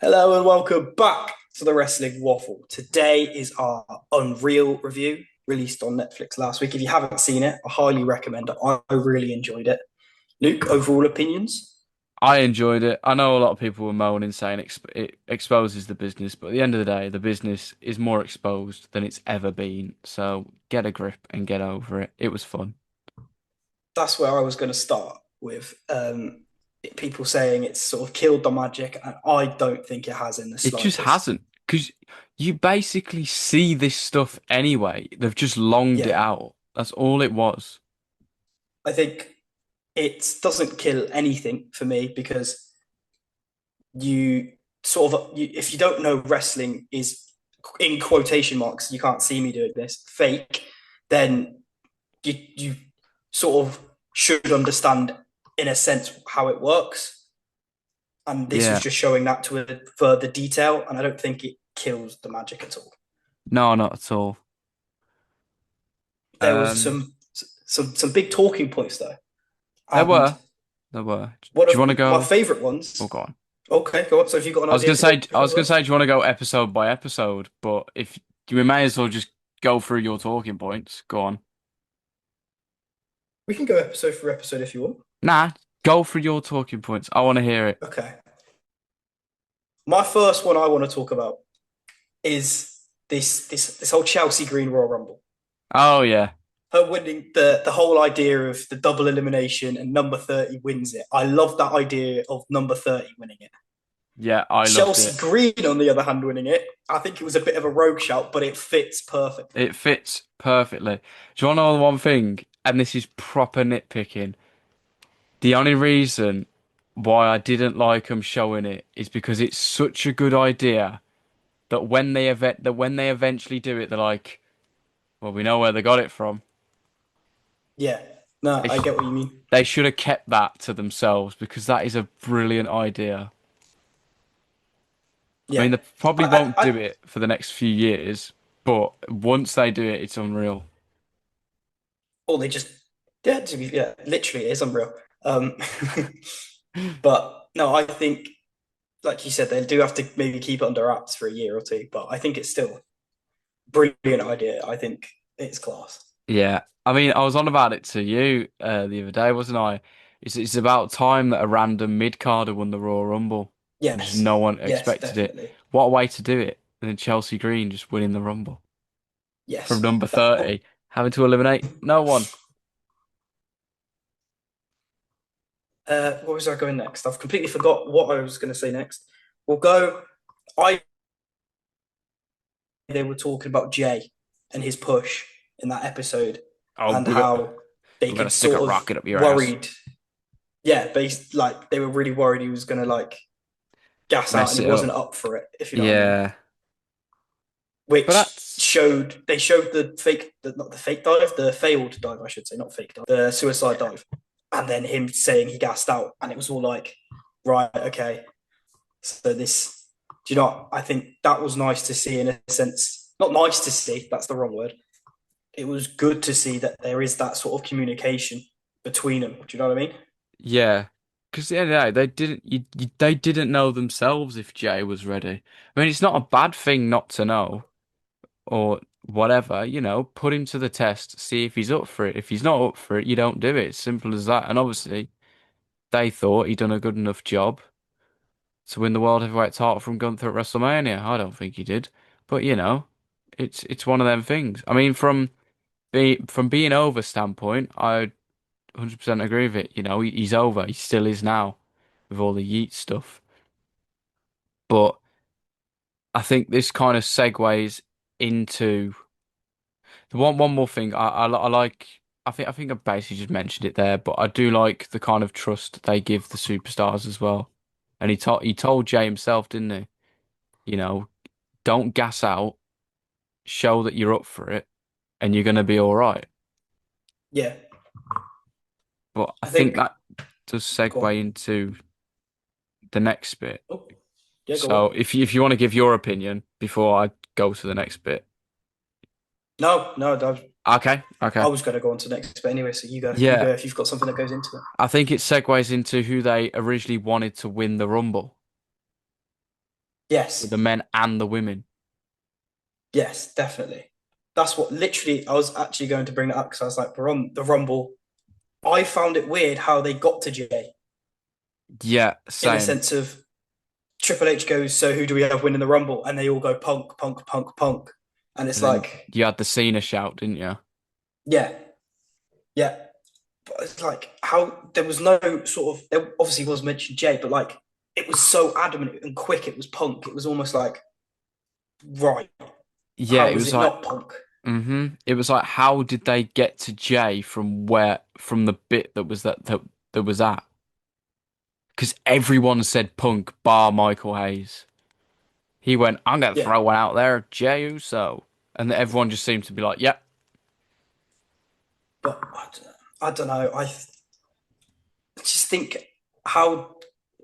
Hello and welcome back to the Wrestling Waffle. Today is our Unreal review released on Netflix last week. If you haven't seen it, I highly recommend it. I really enjoyed it. Luke, overall opinions? I enjoyed it. I know a lot of people were moaning saying it exposes the business, but at the end of the day, the business is more exposed than it's ever been. So get a grip and get over it. It was fun. That's where I was going to start with people saying it's sort of killed the magic, and I don't think it has in the It just slightest. hasn't, because you basically see this stuff anyway. They've just longed it Yeah, out. That's all it was. I think it doesn't kill anything for me because you if you don't know wrestling is in quotation marks, you can't see me doing this, fake, then you sort of should understand in a sense how it works. And this was Yeah. just showing that to a further detail, and I don't think it kills the magic at all. No, not at all. There was Um, some big talking points though, there and were, there were. one Do you of want to my go? favorite Oh, ones. go on. Okay, go on. So if you've got an idea to go I was gonna first, say, do you want to go episode by episode? But if we may as well just go through your talking points. Go on. we can go episode for episode if you want. Nah, go through your talking points. I want to hear it. Okay. My first one I want to talk about is this whole Chelsea Green Royal Rumble. Oh yeah, Her winning the whole idea of the double elimination and number 30 wins it. I love that idea of number 30 winning it. yeah, I loved Chelsea it. Green, on the other hand, winning it. I think it was a bit of a rogue shout, but it fits perfectly. It fits perfectly. Do you want to know one thing? And this is proper nitpicking. The only reason why I didn't like them showing it is because it's such a good idea that when they eventually do it, they're like, well, we know where they got it from. Yeah. No, They I sh get what you mean. they should have kept that to themselves because that is a brilliant idea. I mean, Yeah. they probably I, won't I, do I it for the next few years, but once they do it, it's unreal. or they just, yeah, yeah, literally, it is unreal. Um, but no, I think, like you said, they do have to maybe keep it under wraps for a year or two, but I think it's still a brilliant idea. I think it's class. Yeah, I mean, I was on about it to you the other day, wasn't I? It's about time that a random mid-carder won the Royal Rumble. Just Yes. no one Yes, expected it. definitely. What a way to do it! And then Chelsea Green just winning the Rumble from Yes. number That, 30, having to eliminate no one. what was I going next? I've completely forgot what I was going to say next. We'll go. I They were talking about Jay and his push in that episode, Oh, and how they we're gonna could stick a sort of rocket up your ass. worried. Yeah, like they were really worried he was going to like gas out and Mess he it wasn't up. up for it, if you know what I mean. Yeah, but Which that's showed they showed not the fake dive, the failed dive, I should say, not fake dive, the suicide dive, and then him saying he gassed out, and it was all like, right, okay, so this. Do you know? I think that was nice to see in a sense. Not nice to see. That's the wrong word. It was good to see that there is that sort of communication between them. Do you know what I mean? yeah. Because yeah, the they didn't they didn't know themselves if Jay was ready. I mean, it's not a bad thing not to know. Or whatever, put him to the test, see if he's up for it. If he's not up for it, you don't do it. It's simple as that. And obviously, they thought he'd done a good enough job to win the World Heavyweight title from Gunther at WrestleMania. I don't think he did. But it's one of them things. I mean, from being over standpoint, I 100% agree with it. He's over. He still is now with all the Yeet stuff. But I think this kind of segues into the one more thing I like. I think I basically just mentioned it there, but I do like the kind of trust they give the superstars as well. And he told Jay himself, didn't he? You know, don't gas out, show that you're up for it, and you're gonna be all right. Yeah, But I I think think. that does Go on. segue into the next bit. Oh, yeah, go So on. if you want to give your opinion before I go to the next bit. No, no, Okay, I okay. was going to go on to next, but anyway, so you go. You Yeah, go if you've got something that goes into it. I think it segues into who they originally wanted to win the Rumble. with Yes, the men and the women. yes, definitely. That's what literally I was actually going to bring that up because I was like, the Rumble. I found it weird how they got to Jay Yeah, in the same. sense of Triple H goes, so who do we have winning the Rumble? And they all go Punk, Punk, Punk, Punk. And it's And then like, you had the Cena shout, didn't you? yeah, yeah. But it's like how there was no sort of, there obviously was mentioned Jay, but like it was so adamant and quick. It was Punk. It was almost like, right, Yeah, how it was was it like, not Punk? It was like, how did they get to Jay from the bit that was at? Because everyone said Punk, bar Michael Hayes. He went, I'm gonna Yeah. throw one out there, Jey Uso, and everyone just seemed to be like, yep. But I don't know. I just think how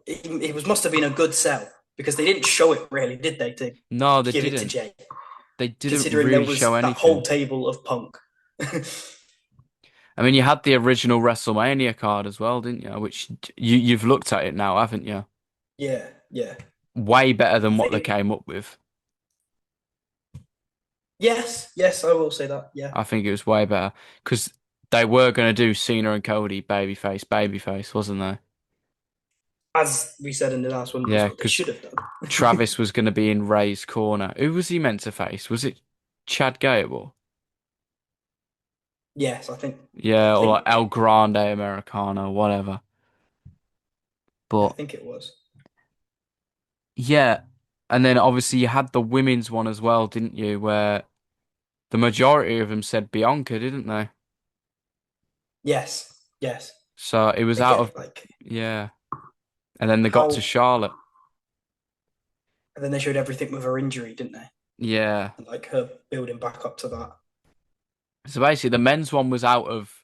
it was must have been a good sell because they didn't show it really, did they, to No, they give it to didn't. Jay, They didn't considering there really show was that whole anything. table of Punk. I mean, you had the original WrestleMania card as well, didn't you? Which you've looked at it now, haven't you? Yeah, yeah. Way better I than what they think came up with. yes, yes, I will say that. Yeah, I think it was way better because they were going to do Cena and Cody babyface, babyface, wasn't they? as we said in the last one, was Yeah, what they because should have done. Travis was going to be in Ray's corner. Who was he meant to face? Was it Chad Gable? Yes, Yeah, I or like think, El Grande Americano, whatever. yeah, I But think it was. yeah, and then obviously you had the women's one as well, didn't you? Where the majority of them said Bianca, didn't they? Yes, yes. So it was out Again, of like yeah, and then they got to how, Charlotte. and then they showed everything with her injury, didn't they? Yeah. And like her building back up to that. So basically, the men's one was out of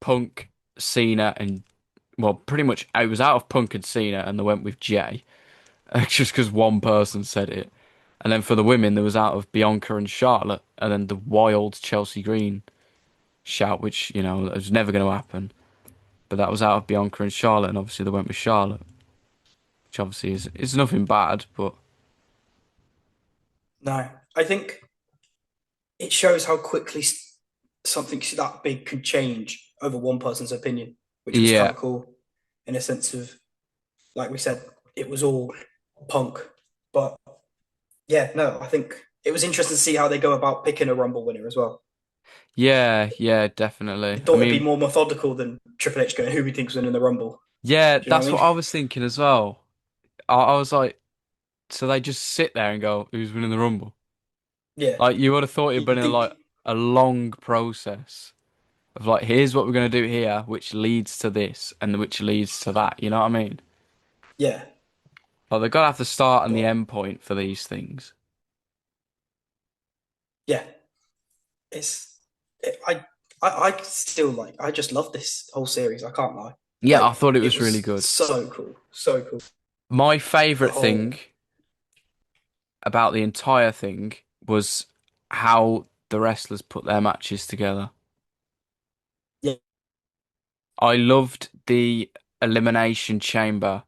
Punk, Cena, and well, pretty much it was out of Punk and Cena, and they went with Jay, just because one person said it. And then for the women, there was out of Bianca and Charlotte, and then the wild Chelsea Green shout, which was never going to happen. But that was out of Bianca and Charlotte, and obviously they went with Charlotte, which obviously is nothing bad, but No, I think it shows how quickly something that big can change over one person's opinion, which was kind yeah, of cool in a sense of, like we said, it was all Punk. But yeah, no, I think it was interesting to see how they go about picking a Rumble winner as well. yeah, yeah, I definitely. I thought it'd be mean, more methodical than Triple H going, who he thinks winning the Rumble. yeah, Do you know what that's I what mean? I was thinking as well. I was like, so they just sit there and go, who's winning the Rumble? Yeah. Like you would have thought it'd You been think, a long process of like, here's what we're gonna do here, which leads to this and which leads to that. You know what I mean? yeah, Like they've got to have the start and the but end point for these things. yeah, it's, I still like, I just love this whole series. I can't lie. Yeah, I Like, thought it it was really was good. so cool. So cool. My The favorite thing whole, about the entire thing was how the wrestlers put their matches together. yeah, I loved the Elimination Chamber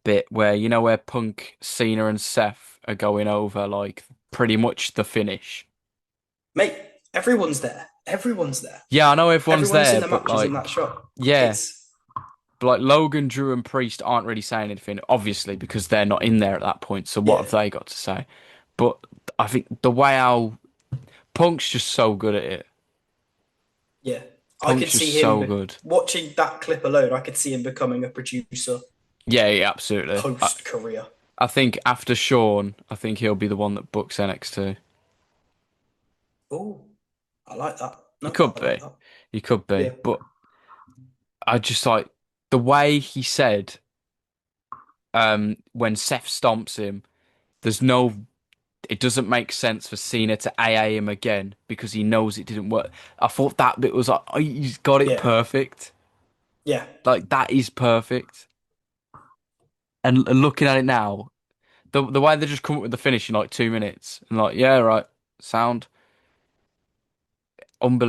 bit where where Punk, Cena, and Seth are going over like pretty much the finish. mate, everyone's there. Everyone's there. Yeah, I know everyone's Everyone's in there, the but matches in like, that shot. yeah, It's, but like Logan, Drew, and Priest aren't really saying anything, obviously, because they're not in there at that point. So what yeah, have they got to say? But I think the way how Punk's just so good at it. yeah. I Punk's could just see so him good. watching that clip alone. I could see him becoming a producer Yeah, yeah, absolutely. post career. I think after Sean, I think he'll be the one that books NXT. Oh, I like that. He No, could I like be. that. He could be. Yeah, But I just like the way he said, when Seth stomps him, there's no it doesn't make sense for Cena to AA him again because he knows it didn't work. I thought that bit was like, oh, he's got it yeah, perfect. yeah, Like that is perfect. And looking at it now, the way they just come up with the finish in like 2 minutes, and like, yeah, right, sound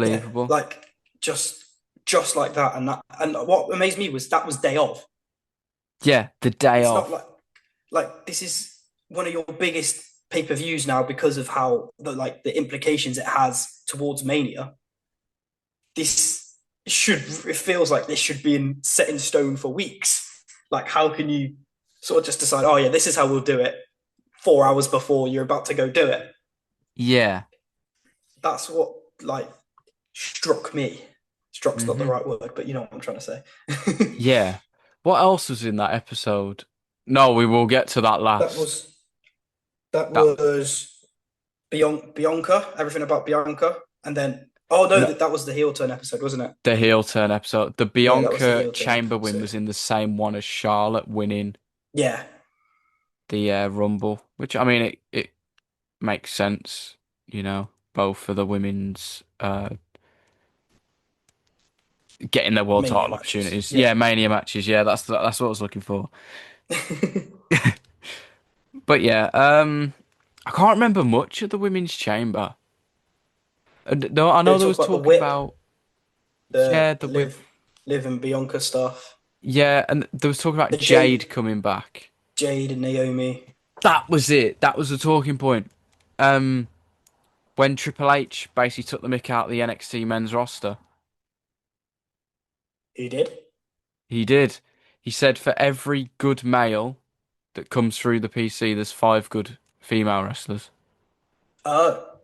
yeah. unbelievable. Like just just like that. And what amazed me was that was day of. Yeah, the day It's not like off. like this is one of your biggest pay-per-views now because of how the implications it has towards Mania. This should it feels like this should be set in stone for weeks. Like how can you sort of just decide, oh yeah, this is how we'll do it 4 hours before you're about to go do it? Yeah. That's what like struck me. Struck's not the Hmm. right word, but you know what I'm trying to say. Yeah. What else was in that episode? No, we will get to that that last. was that That was Bianca, everything about Bianca, and then oh no, no, that was the heel turn episode, wasn't it? the heel turn episode. The Yeah, that was the Bianca heel turn Chamber win episode. was in the same one as Charlotte winning Yeah, the Rumble, which I mean it makes sense, both for the women's getting their world Mania title matches. opportunities. Yeah. Yeah, Mania matches. Yeah, that's what I was looking for. But yeah, I can't remember much of the women's chamber. No, I They know there talk was about the talking whip, about the yeah the whip. Liv and Bianca stuff, Yeah, and there was talking the about Jade Jade coming back. Jade and Naomi. That was it. That was the talking point. Um, when Triple H basically took the mick out of the NXT men's roster, Who did? he did. He said for every good male that comes through the PC, there's five good female wrestlers. Oh,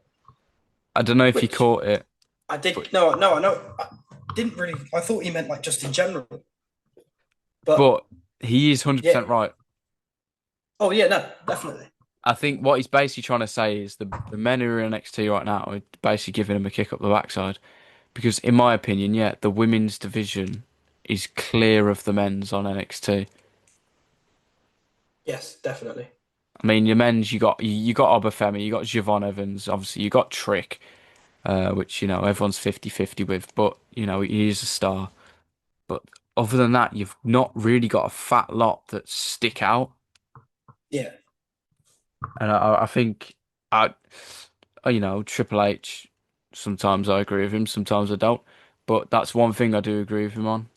I don't know if you which caught it, I but did. No, no, I know. I didn't really. I thought he meant like just in general, but but he is yeah. 100% right. Oh yeah, no, definitely. I think what he's basically trying to say is the men who are in NXT right now are basically giving him a kick up the backside. Because in my opinion, yeah, the women's division is clear of the men's on NXT. Yes, definitely. I mean, your men's you got Obafemi, you got Javon Evans, obviously you got Trick, which everyone's 50-50 with, but he is a star. But other than that, you've not really got a fat lot that stick out. Yeah, And I think I Triple H. Sometimes I agree with him, sometimes I don't. But that's one thing I do agree with him on.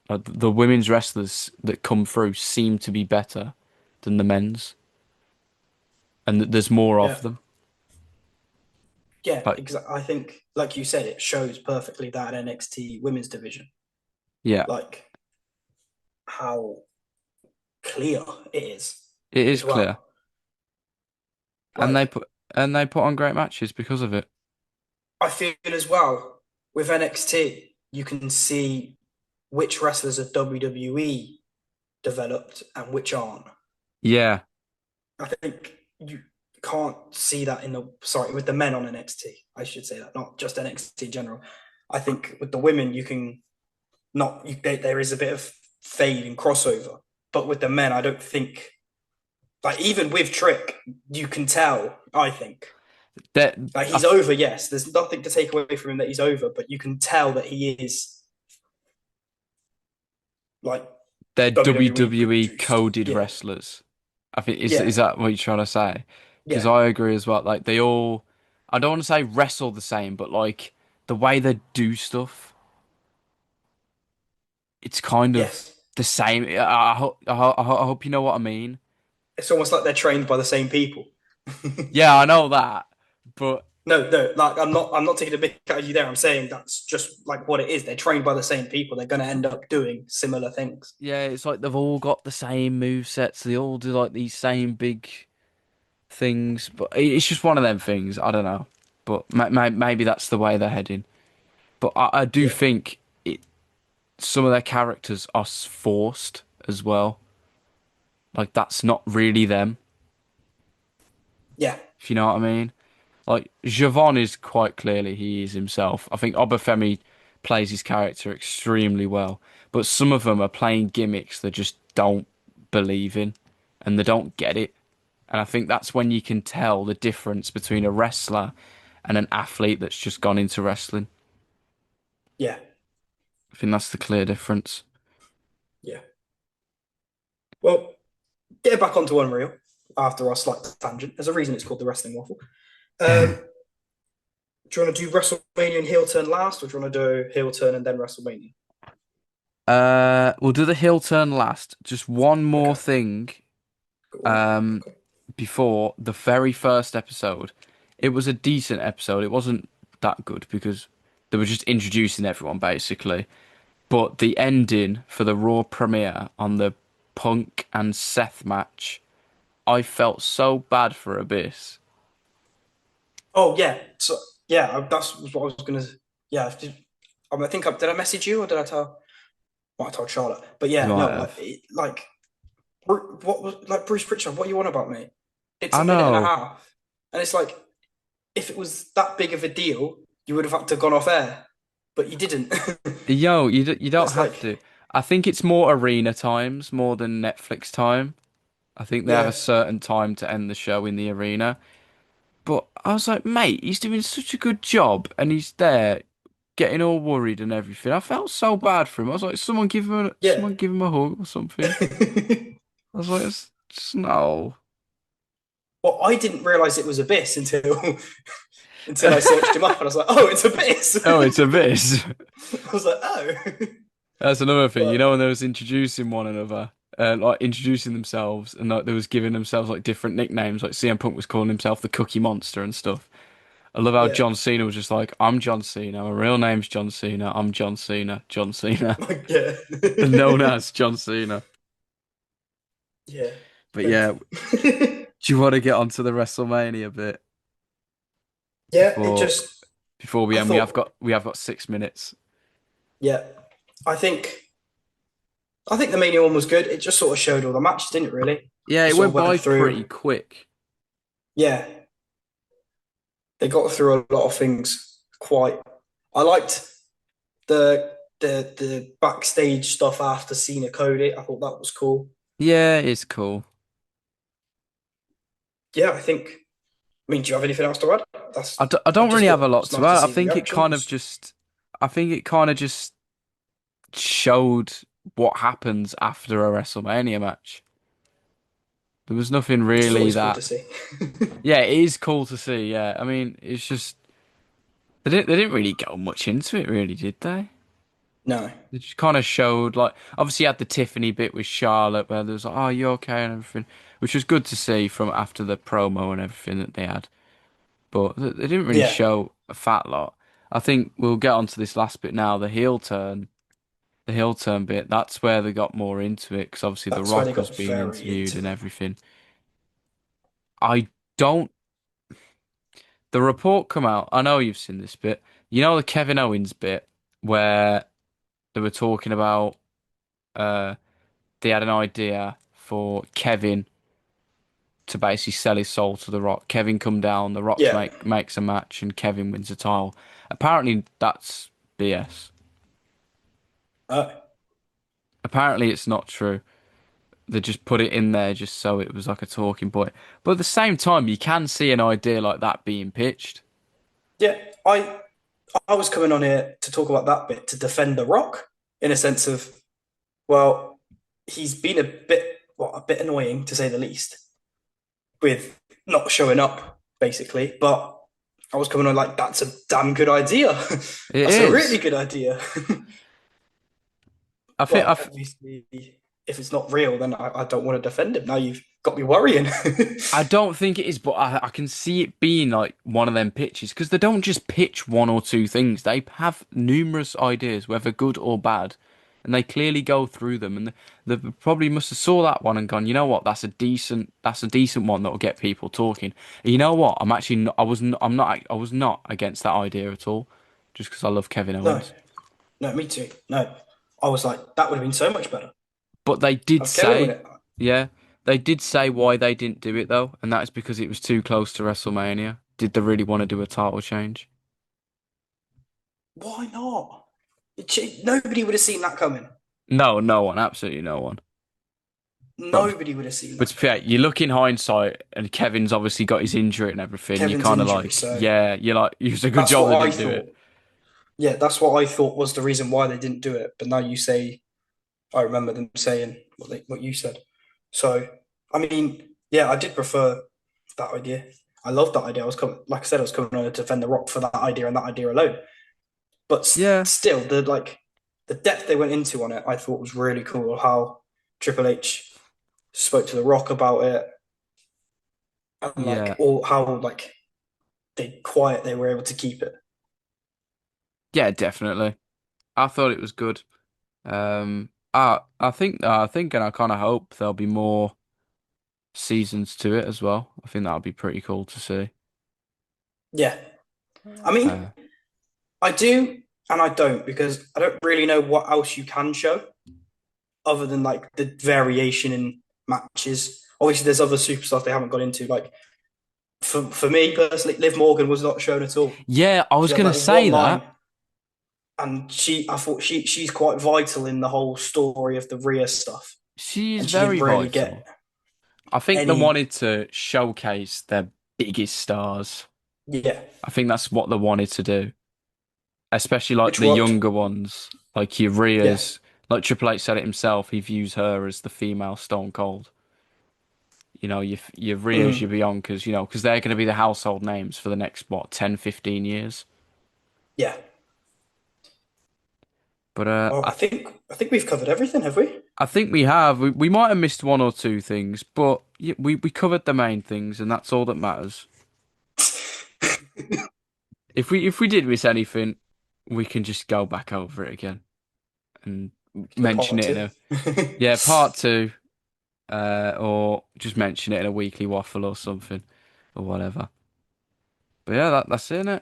The women's wrestlers that come through seem to be better than the men's, and there's more yeah, of them. yeah. Like, Exactly. I think, like you said, it shows perfectly that NXT women's division, yeah, like how clear it is it is as clear, well. and they Like put and they put on great matches because of it. I feel as well with NXT, you can see which wrestlers are WWE developed and which aren't. Yeah, I think you can't see that with the men on NXT. I should say that, not just NXT in general. I think with the women, you can not there is a bit of fade and crossover, but with the men, I don't think like even with Trick, you can tell. I think that like I he's f over. Yes, there's nothing to take away from him that he's over, but you can tell that he is like they're WWE WWE produced. coded Yeah, wrestlers. I think is yeah, that what you're trying to say? Because yeah, I agree as well. Like they all, I don't want to say wrestle the same, but like the way they do stuff, it's kind of yes. the same. I hope you know what I mean. It's almost like they're trained by the same people. Yeah, I know that, but No, no, like I'm not taking a bit out of you there. I'm saying that's just like what it is. They're trained by the same people. They're going to end up doing similar things. yeah, it's like they've all got the same move sets. They all do like these same big things, but it's just one of them things. I don't know, but maybe that's the way they're heading. But I do Yeah, think some of their characters are forced as well. Like that's not really them, yeah, if you know what I mean. Like Javon is quite clearly he is himself. I think Obafemi plays his character extremely well, but some of them are playing gimmicks they just don't believe in, and they don't get it. And I think that's when you can tell the difference between a wrestler and an athlete that's just gone into wrestling. yeah, I think that's the clear difference. yeah. Well, get back onto Unreal after our slight tangent. There's a reason it's called the Wrestling Waffle. Um, do you want to do WrestleMania and heel turn last, or do you want to do heel turn and then WrestleMania? We'll do the heel turn last. Just one more Okay, thing. go on. Um, Okay. before the very first episode, it was a decent episode. It wasn't that good because they were just introducing everyone basically. But the ending for the Raw premiere on the Punk and Seth match, I felt so bad for Abyss. Oh yeah, so yeah, that's what I was gonna. Yeah, I think did I message you or did I tell? Well, I told Charlotte, but You yeah, might no, have. like what was like Bruce Pritchard? What you on about, mate? It's I a minute and a know. half, and it's like if it was that big of a deal, you would have had to gone off air, but you didn't. Yo, you don't It's have like to. I think it's more arena times more than Netflix time. I think they have a yeah, certain time to end the show in the arena. But I was like, mate, he's doing such a good job and he's there getting all worried and everything. I felt so bad for him. I was like, yeah. someone give him a hug or something. I was like, it's just no. Well, I didn't realize it was Abyss until until I searched him up, and I was like, oh, it's Abyss. Oh, it's Abyss. I was like, oh, That's another thing. You but know, when they was introducing one another, like introducing themselves, and like they was giving themselves like different nicknames. Like CM Punk was calling himself the Cookie Monster and stuff. I love how yeah, John Cena was just like, "I'm John Cena. My real name's John Cena. I'm John Cena. John Cena, like, yeah, known as John Cena." yeah, But and yeah, do you want to get onto the WrestleMania bit yeah, it before just before we I end? thought, We have got 6 minutes. yeah, I think I think the Mania one was good. It just sort of showed all the matches, didn't it? Really, Yeah, they it sort of went went by pretty through. quick. Yeah, they got through a lot of things. Quite, I liked the backstage stuff after Cena Cody. I thought that was cool. Yeah, it's cool. Yeah, I think. I mean, do you have anything else to add? That's. I I don't just really have thought a it lot was to nice to add. see the reactions. I think it kind of just showed what happens after a WrestleMania match. There was nothing Which is really always cool that. to see. Yeah, it is cool to see. Yeah, I mean, it's just they didn't really go much into it, really, did they? No. They just kind of showed like obviously you had the Tiffany bit with Charlotte where there was like, oh, you okay and everything, which was good to see from after the promo and everything that they had. But they didn't really Yeah, show a fat lot. I think we'll get onto this last bit now, the heel turn bit. That's where they got more into it because obviously The that's where they Rock was got being very interviewed into and it. everything. I don't. The report come out. I know you've seen this bit. You know the Kevin Owens bit where they were talking about. Uh, they had an idea for Kevin to basically sell his soul to The Rock. Kevin come down, The Rock Yeah. makes a match, and Kevin wins the title. Apparently that's BS. Uh, Apparently it's not true. They just put it in there just so it was like a talking point. But at the same time, you can see an idea like that being pitched. yeah, I was coming on here to talk about that bit to defend The Rock in a sense of, well, he's been a bit annoying to say the least with not showing up, basically. But I was coming on like, that's a damn good idea. It That's a really is. good idea. I But obviously, if it's not real, then I don't want to defend him. Now you've got me worrying. I don't think it is, but I can see it being like one of them pitches because they don't just pitch one or two things. They have numerous ideas, whether good or bad, and they clearly go through them. And they probably must have saw that one and gone, you know what, that's a decent one that will get people talking. And you know what? I'm actually not, I was not, I'm not, I was not against that idea at all, just because I love Kevin No, Owens. no, me too. No, I was like, that would have been so much better. But they did Have Kevin win say, it. yeah, they did say why they didn't do it though, and that is because it was too close to WrestleMania. Did they really want to do a title change? Why not? Nobody would have seen that coming. No, no one, absolutely no one. But Nobody would have seen but that yeah, coming. you look in hindsight, and Kevin's obviously got his injury and everything. You're Kevin's kind of injury, like, so yeah, you're like, it was a good that's job what they I didn't do it. thought. Yeah, that's what I thought was the reason why they didn't do it. But now you say, I remember them saying what you said. So, I mean, yeah, I did prefer that idea. I love that idea. I was coming, like I said, I was coming on to defend the Rock for that idea and that idea alone. But Yeah, still, the like. the depth they went into on it, I thought was really cool. How Triple H spoke to The Rock about it, and like Yeah. all how like they were able to keep it. Yeah, definitely. I thought it was good. I think, and I kind of hope there'll be more seasons to it as well. I think that'll be pretty cool to see. Yeah, I mean, Uh, I do and I don't because I don't really know what else you can show other than like the variation in matches. Obviously, there's other superstars they haven't got into. Like for me personally, Liv Morgan was not shown at all. yeah, I She was had gonna like say one line, that. and I thought she's quite vital in the whole story of the Rhea stuff, She's and she didn't very really vital. get I think they any. wanted to showcase their biggest stars. Yeah, I think that's what they wanted to do, especially like which the worked. younger ones, like your Yeah, Rhea's. Like Triple H said it himself, he views her as the female Stone Cold. Your Rhea's, your mm, Biancas, because they're going to be the household names for the next, what, 10, 15 years. yeah. But Well, I think we've covered everything, have we? I think we have. We might have missed one or two things, but yeah, we covered the main things, and that's all that matters. If we did miss anything, we can just go back over it again and The mention part it in two. a yeah part two, or just mention it in a weekly waffle or something or whatever. But yeah, that's it, innit?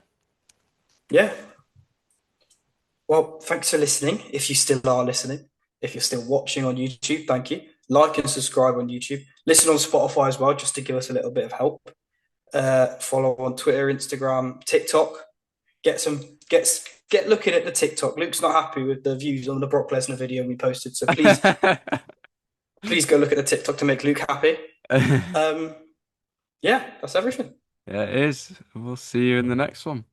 Yeah. Well, thanks for listening. If you still are listening, if you're still watching on YouTube, thank you. Like and subscribe on YouTube. Listen on Spotify as well, just to give us a little bit of help. Follow on Twitter, Instagram, TikTok. Get some get looking at the TikTok. Luke's not happy with the views on the Brock Lesnar video we posted, so please go look at the TikTok to make Luke happy. Yeah, Um, yeah, that's everything. it is. We'll see you in the next one.